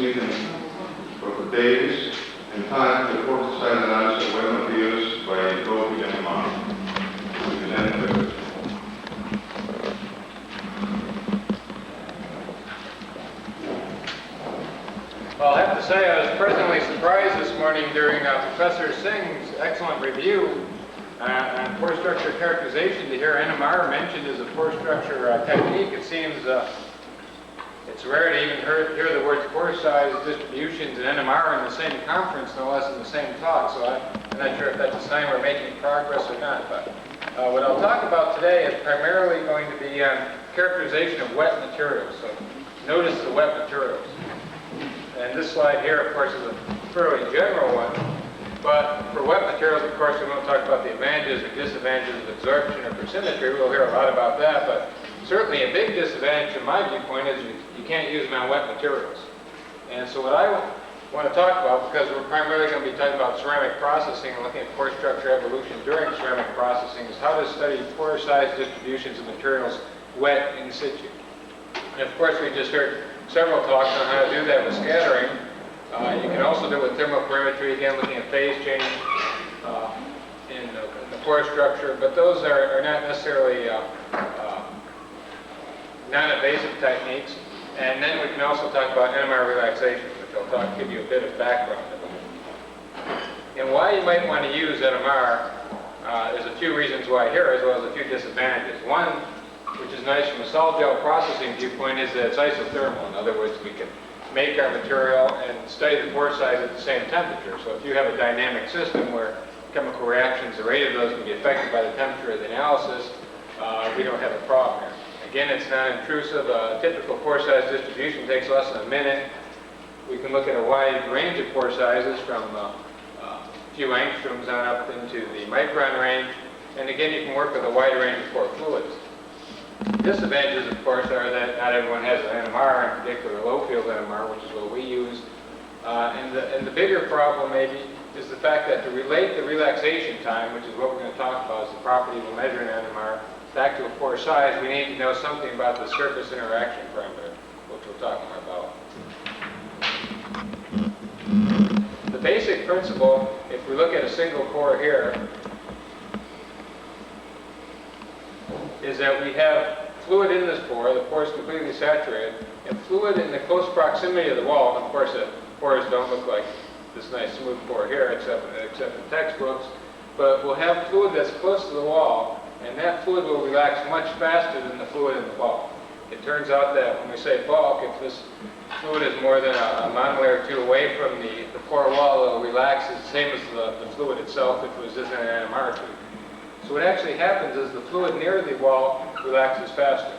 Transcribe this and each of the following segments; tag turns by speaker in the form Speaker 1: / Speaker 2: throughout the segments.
Speaker 1: season for days and time to pore site analysis of wet materials by low NMR, which is NMR.
Speaker 2: Well, I have to say I was pleasantly surprised this morning during Professor Singh's excellent review on pore structure characterization to hear NMR mentioned as a pore structure technique. It seems it's rare to even hear the words pore size, distributions, and NMR in the same conference, no less in the same talk. So I'm not sure if that's a sign we're making progress or not. But what I'll talk about today is primarily going to be on characterization of wet materials. So notice the wet materials. And this slide here, of course, is a fairly general one. But for wet materials, of course, we won't talk about the advantages or disadvantages of absorption or persimetry. We'll hear a lot about that. But certainly a big disadvantage, from my viewpoint, is you can't use them on wet materials. And so what I want to talk about, because we're primarily going to be talking about ceramic processing and looking at pore structure evolution during ceramic processing, is how to study pore size distributions of materials wet in situ. And of course, we just heard several talks on how to do that with scattering. You can also do it with thermoperimetry, again looking at phase change in the pore structure, but those are not necessarily non-invasive techniques. And then we can also talk about NMR relaxation, which I'll give you a bit of background about. And why you might want to use NMR, there's a few reasons why here, as well as a few disadvantages. One, which is nice from a sol gel processing viewpoint, is that it's isothermal. In other words, we can make our material and study the pore size at the same temperature. So if you have a dynamic system where chemical reactions, the rate of those can be affected by the temperature of the analysis, we don't have a problem here. Again, it's non-intrusive. A typical pore size distribution takes less than a minute. We can look at a wide range of pore sizes from a few angstroms on up into the micron range. And again, you can work with a wide range of pore fluids. Disadvantages, of course, are that not everyone has an NMR, in particular a low-field NMR, which is what we use. And the bigger problem, maybe, is the fact that to relate the relaxation time, which is what we're going to talk about, is the property we'll measure in NMR, back to a pore size, we need to know something about the surface interaction parameter, which we'll talk more about. The basic principle, if we look at a single pore here, is that we have fluid in this pore. The pore is completely saturated, and fluid in the close proximity of the wall. And of course, the pores don't look like this nice smooth pore here, except in textbooks. But we'll have fluid that's close to the wall, and that fluid will relax much faster than the fluid in the bulk. It turns out that when we say bulk, if this fluid is more than a monolayer or two away from the pore wall, it'll relax the same as the fluid itself if it was just in an NMR tube. So what actually happens is the fluid near the wall relaxes faster.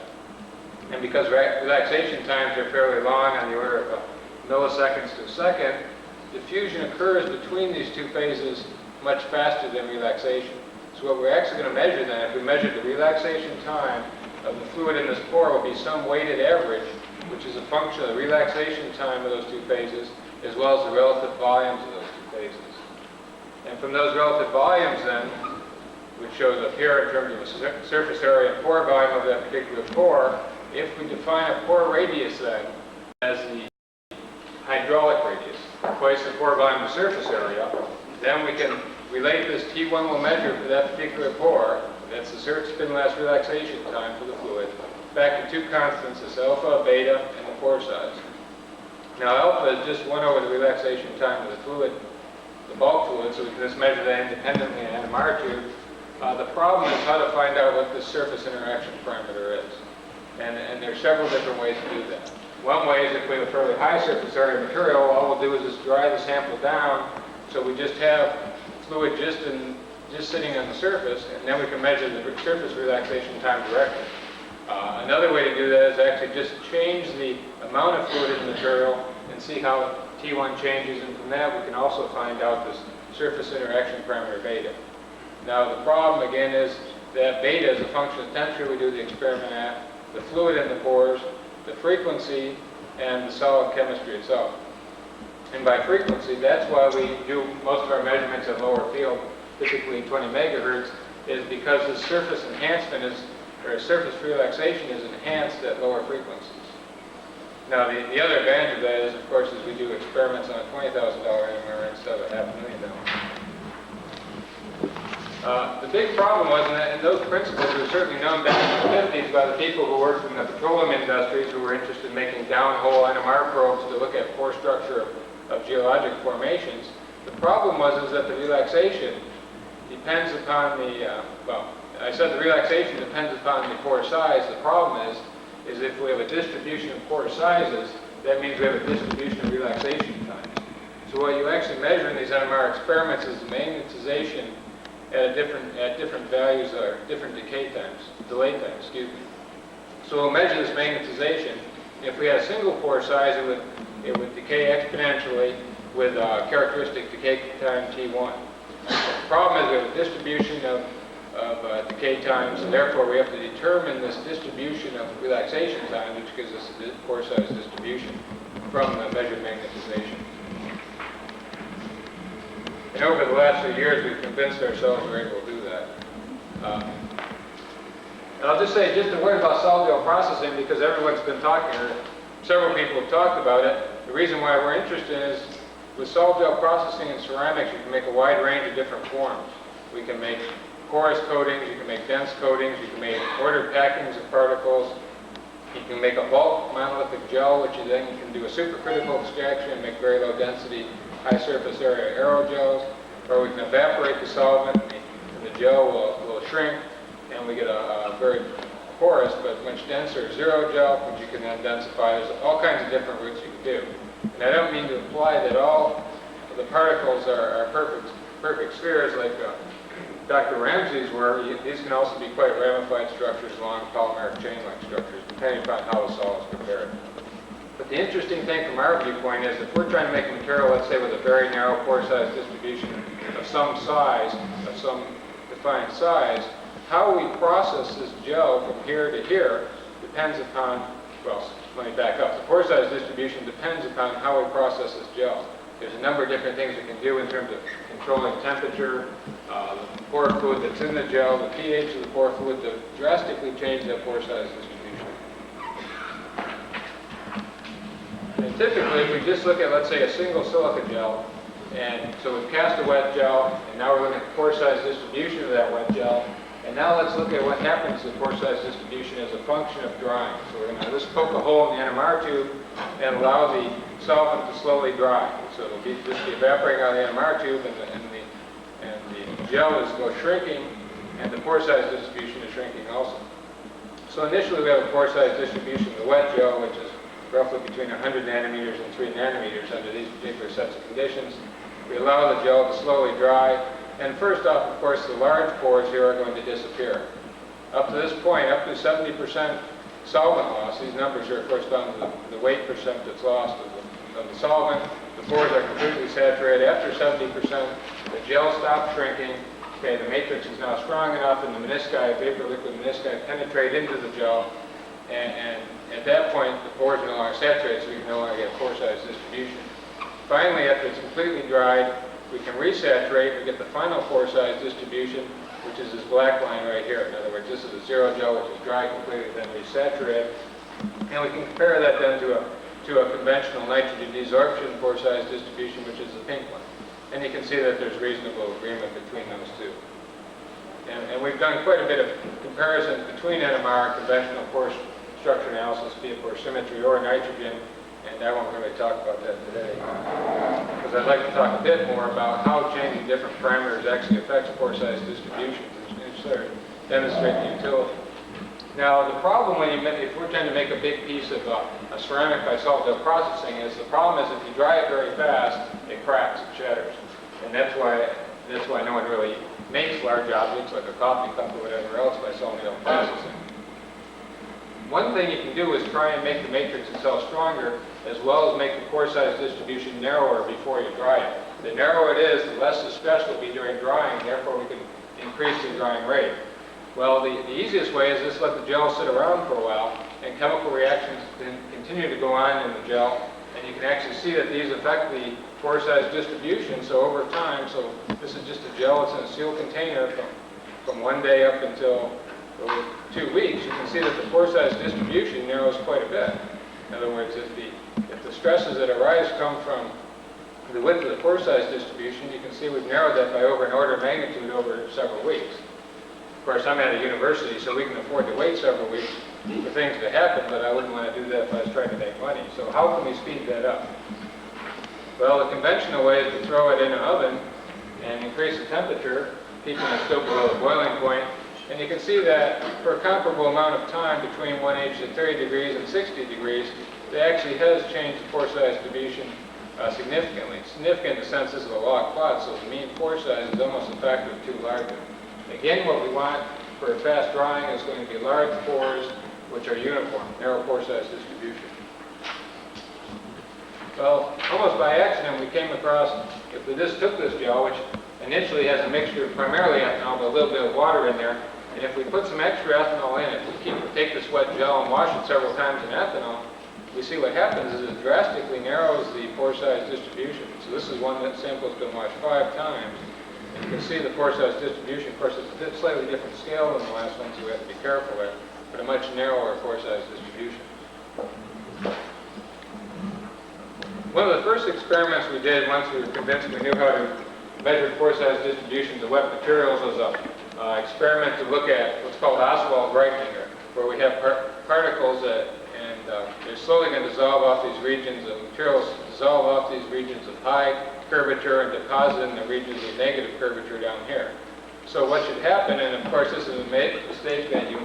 Speaker 2: And because relaxation times are fairly long, on the order of milliseconds to a second, diffusion occurs between these two phases much faster than relaxation. So what we're actually going to measure then, if we measure the relaxation time of the fluid in this pore, will be some weighted average, which is a function of the relaxation time of those two phases, as well as the relative volumes of those two phases. And from those relative volumes then, which shows up here in terms of the surface area and pore volume of that particular pore, if we define a pore radius then as the hydraulic radius, twice the pore volume to surface area, then we can relate this T1 we'll measure for that particular pore, that's the surface spin last relaxation time for the fluid, back to two constants, this alpha, beta, and the pore size. Now alpha is just 1 over the relaxation time of the fluid, the bulk fluid, so we can just measure that independently in an NMR tube. The problem is how to find out what the surface interaction parameter is. And there are several different ways to do that. One way is if we have a fairly high surface area material, all we'll do is just dry the sample down, so we just have fluid just sitting on the surface, and then we can measure the surface relaxation time directly. Another way to do that is actually just change the amount of fluid in the material and see how T1 changes, and from that we can also find out this surface interaction parameter beta. Now the problem again is that beta is a function of temperature we do the experiment at, the fluid in the pores, the frequency, and the solid chemistry itself. And by frequency, that's why we do most of our measurements at lower field, typically 20 megahertz, is because the surface enhancement is, or surface relaxation is enhanced at lower frequencies. Now, the other advantage of that is, of course, is we do experiments on a $20,000 NMR instead of $500,000. The big problem was, and those principles were certainly known back in the 50s by the people who worked in the petroleum industries who were interested in making downhole NMR probes to look at pore structure of geologic formations. The problem was that the relaxation depends upon the, well, I said the relaxation depends upon the pore size. The problem is if we have a distribution of pore sizes, that means we have a distribution of relaxation times. So what you actually measure in these NMR experiments is the magnetization at different values, or different delay times, excuse me. So we'll measure this magnetization. If we had a single pore size, it would decay exponentially with a characteristic decay time T1. The problem is we have a distribution of decay times, and therefore we have to determine this distribution of relaxation time, which gives us a pore size distribution from the measured magnetization. And over the last few years, we've convinced ourselves we're able to do that. And I'll just say just a word about solid gel processing, because everyone's been talking, or several people have talked about it. The reason why we're interested is with solid gel processing in ceramics, you can make a wide range of different forms. We can make porous coatings, you can make dense coatings, you can make ordered packings of particles, you can make a bulk monolithic gel, which you then can do a supercritical extraction and make very low density, high surface area aerogels, or we can evaporate the solvent and the gel will shrink, and we get a very porous but much denser zero gel, which you can then densify. There's all kinds of different routes you can do. And I don't mean to imply that all of the particles are perfect spheres like Dr. Ramsey's were. These can also be quite ramified structures along polymeric chain-like structures, depending upon how the solid is prepared. But the interesting thing from our viewpoint is if we're trying to make a material, let's say with a very narrow pore size distribution of some size, of some defined size, how we process this gel from here to here depends upon, well, let me back up. The pore size distribution depends upon how we process this gel. There's a number of different things we can do in terms of controlling temperature, the pore fluid that's in the gel, the pH of the pore fluid to drastically change that pore size distribution. And typically, if we just look at, let's say, a single silica gel, and so we've cast a wet gel, and now we're looking at the pore size distribution of that wet gel, and now let's look at what happens to the pore size distribution as a function of drying. So we're going to just poke a hole in the NMR tube and allow the solvent to slowly dry. So it'll just be evaporating out of the NMR tube, and the gel is shrinking, and the pore size distribution is shrinking also. So initially we have a pore size distribution of the wet gel, which is roughly between 100 nanometers and 3 nanometers under these particular sets of conditions. We allow the gel to slowly dry, and first off, of course, the large pores here are going to disappear. Up to this point, up to 70% solvent loss. These numbers here correspond to the weight percent that's lost of the solvent. The pores are completely saturated. After 70%, the gel stops shrinking. Okay, the matrix is now strong enough, and the menisci, vapor liquid menisci, penetrate into the gel. And at that point, the pores are no longer saturated, so we can no longer get pore size distribution. Finally, after it's completely dried, we can resaturate. We get the final pore size distribution, which is this black line right here. In other words, this is a zero gel, which is dry completely, then resaturated. And we can compare that then to a conventional nitrogen desorption pore size distribution, which is the pink one. And you can see that there's reasonable agreement between those two. And we've done quite a bit of comparison between NMR and conventional pore structure analysis, be it pore symmetry or nitrogen, and I won't really talk about that today, because I'd like to talk a bit more about how changing different parameters actually affects pore size distribution and sort of demonstrate the utility. Now, the problem if we're trying to make a big piece of a ceramic by solid gel processing is the problem is if you dry it very fast, it cracks, it shatters. And that's why no one really makes large objects like a coffee cup or whatever else by solid gel processing. One thing you can do is try and make the matrix itself stronger, as well as make the pore size distribution narrower before you dry it. The narrower it is, the less the stress will be during drying, therefore we can increase the drying rate. Well, the easiest way is just let the gel sit around for a while, and chemical reactions continue to go on in the gel, and you can actually see that these affect the pore size distribution, so over time, so this is just a gel, it's in a sealed container from one day up until 2 weeks, you can see that the pore size distribution narrows quite a bit. In other words, if the stresses that arise come from the width of the pore size distribution, you can see we've narrowed that by over an order of magnitude over several weeks. Of course, I'm at a university, so we can afford to wait several weeks for things to happen, but I wouldn't want to do that if I was trying to make money. So how can we speed that up? Well, the conventional way is to throw it in an oven and increase the temperature, keeping it still below the boiling point. And you can see that for a comparable amount of time between 1H at 30 degrees and 60 degrees, it actually has changed the pore size distribution significantly. Significant in the sense this is a log plot, so the mean pore size is almost a factor of 2 larger. Again, what we want for fast drying is going to be large pores which are uniform, narrow pore size distribution. Well, almost by accident we came across, if we just took this gel, which initially has a mixture of primarily ethanol but a little bit of water in there, and if we put some extra ethanol in it, we take this wet gel and wash it several times in ethanol, we see what happens is it drastically narrows the pore size distribution. So this is one that sample's been washed 5 times. And you can see the pore size distribution. Of course, it's a slightly different scale than the last one, so we have to be careful there, but a much narrower pore size distribution. One of the first experiments we did once we were convinced we knew how to measure pore size distributions of wet materials was an experiment to look at what's called Oswald brightening, where we have particles that they're slowly going to dissolve off these regions of materials, dissolve off these regions of high curvature and deposit in the regions of negative curvature down here. So what should happen, and of course this is a mistake that you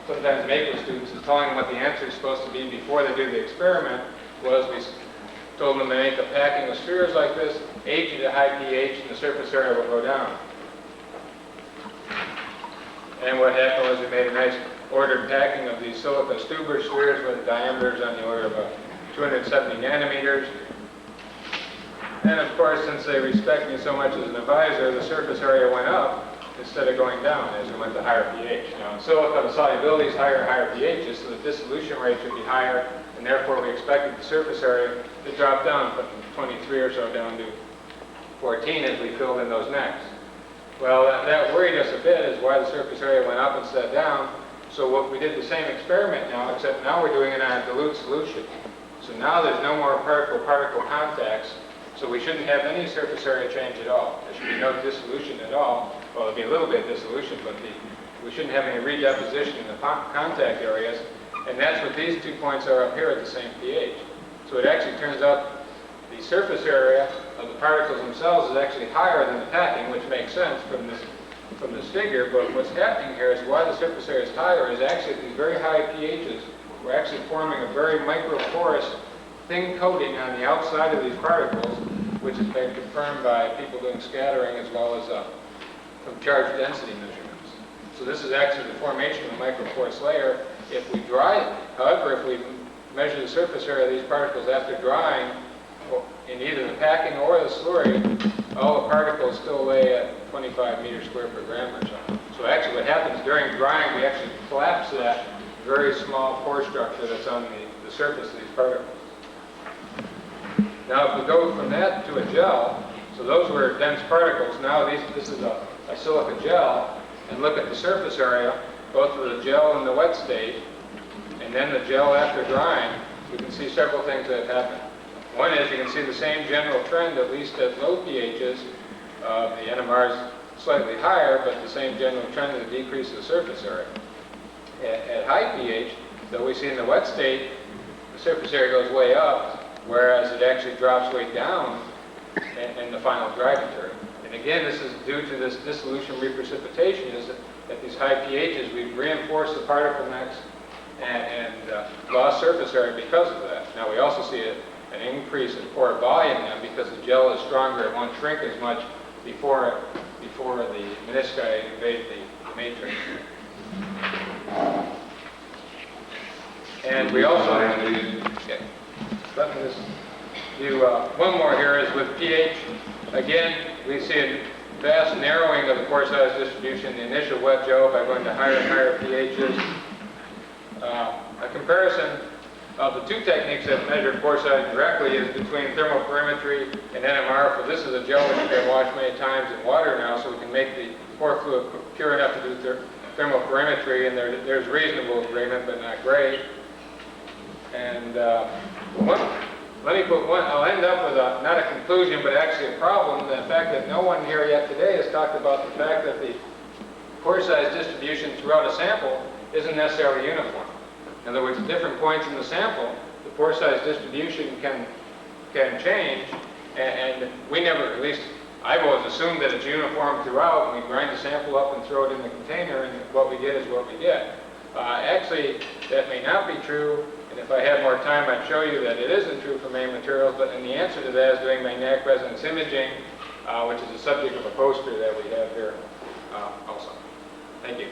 Speaker 2: sometimes make with students, is telling them what the answer is supposed to be before they do the experiment, was we told them to make a packing of spheres like this, age at a high pH, and the surface area will go down. And what happened was we made a nice ordered packing of these silica Stuber spheres with diameters on the order of 270 nanometers. And of course, since they respect me so much as an advisor, the surface area went up instead of going down as we went to higher pH. Now in silica, the solubility is higher pHs, so the dissolution rate should be higher, and therefore we expected the surface area to drop down from 23 or so down to 14 as we filled in those necks. Well, that worried us a bit as why the surface area went up instead of down. So what we did the same experiment now, except now we're doing it on a dilute solution. So now there's no more particle-particle contacts, so we shouldn't have any surface area change at all. There should be no dissolution at all. Well, there'll be a little bit of dissolution, but we shouldn't have any redeposition in the contact areas. And that's what these 2 points are up here at the same pH. So it actually turns out the surface area of the particles themselves is actually higher than the packing, which makes sense from this figure, but what's happening here is why the surface area is higher is actually at these very high pHs, we're actually forming a very microporous thin coating on the outside of these particles, which has been confirmed by people doing scattering as well as from charge density measurements. So this is actually the formation of a microporous layer. If we dry it, however, if we measure the surface area of these particles after drying, in either the packing or the slurry, all the particles still lay at 25 meters squared per gram or so. So actually what happens during drying, we actually collapse that very small pore structure that's on the surface of these particles. Now if we go from that to a gel, so those were dense particles, now this is a silica gel, and look at the surface area, both of the gel in the wet state, and then the gel after drying, we can see several things that have happened. One is you can see the same general trend, at least at low pHs. The NMR is slightly higher, but the same general trend of the decrease of the surface area. At high pH, though we see in the wet state, the surface area goes way up, whereas it actually drops way down in the final dry material. And again, this is due to this dissolution reprecipitation, is that at these high pHs, we've reinforced the particle necks and lost surface area because of that. Now we also see an increase in pore volume now because the gel is stronger, it won't shrink as much before the menisci invade the matrix. And we also let me just do one more here is with pH. Again, we see a vast narrowing of the pore size distribution in the initial wet gel by going to higher and higher pHs. A comparison of the 2 techniques that measure pore size directly is between thermoperimetry and NMR. For this is a gel which has been washed many times in water now, so we can make the pore fluid pure enough to do thermoperimetry, and there's reasonable agreement, but not great. And let me put one, I'll end up with not a conclusion, but actually a problem, the fact that no one here yet today has talked about the fact that the pore size distribution throughout a sample isn't necessarily uniform. In other words, at different points in the sample, the pore size distribution can change, and we never, at least I've always assumed that it's uniform throughout. We grind the sample up and throw it in the container, and what we get is what we get. Actually, that may not be true, and if I had more time, I'd show you that it isn't true for main materials, but and the answer to that is doing magnetic resonance imaging, which is the subject of a poster that we have here also. Thank you.